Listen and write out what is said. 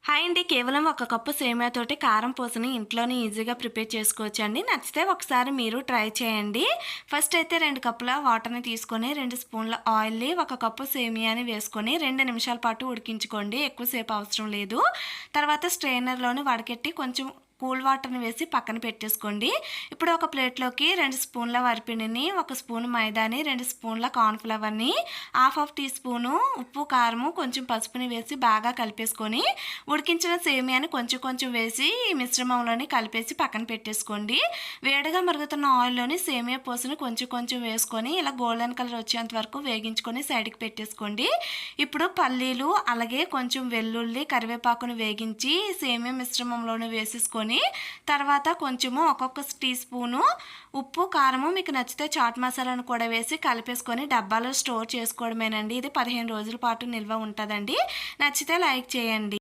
Hi అండి. కేవలం ఒక కప్పు సేమియాతోటి కారం పూసని ఇంట్లోనే ఈజీగా ప్రిపేర్ చేసుకోవచ్చండి. నచ్చితే ఒకసారి మీరు ట్రై చేయండి. ఫస్ట్ అయితే 2 కప్పుల వాటర్‌ని తీసుకొని 2 స్పూన్ల ఆయిల్‌ని, 1 కప్పు సేమియాని వేసుకొని 2 నిమిషాల పాటు ఉడికించుకోండి. ఎక్కువ సేపు అవసరం లేదు. తర్వాత స్ట్రెయినర్‌లోని వడకెట్టి కొంచెం కూల్ వాటర్‌ని వేసి పక్కన పెట్టేసుకోండి. ఇప్పుడు ఒక ప్లేట్‌లోకి 2 స్పూన్ల వరిపిండిని, 1 స్పూన్ మైదాని, 2 స్పూన్ల కార్న్ ఫ్లవర్‌ని, హాఫ్ టీ స్పూను ఉప్పు, కారము, కొంచెం పసుపుని వేసి బాగా కలిపేసుకొని ఉడికించిన సేమియాని కొంచెం కొంచెం వేసి ఈ మిశ్రమంలోని కలిపేసి పక్కన పెట్టేసుకోండి. వేడిగా మరుగుతున్న ఆయిల్‌లోని సేమియా పూసని కొంచెం కొంచెం వేసుకొని ఇలా గోల్డెన్ కలర్ వచ్చేంత వరకు వేగించుకొని సైడ్‌కి పెట్టేసుకోండి. ఇప్పుడు పల్లీలు, అలాగే కొంచెం వెల్లుల్లి, కరివేపాకుని వేగించి సేమియా మిశ్రమంలోని వేసేసుకొని తర్వాత కొంచెము ఒక్కొక్క టీ స్పూను ఉప్పు, కారము, మీకు నచ్చితే చాట్ మసాలాను కూడా వేసి కలిపేసుకొని డబ్బాలో స్టోర్ చేసుకోవడమేనండి. ఇది 15 రోజుల పాటు నిల్వ ఉంటుందండి. నచ్చితే లైక్ చేయండి.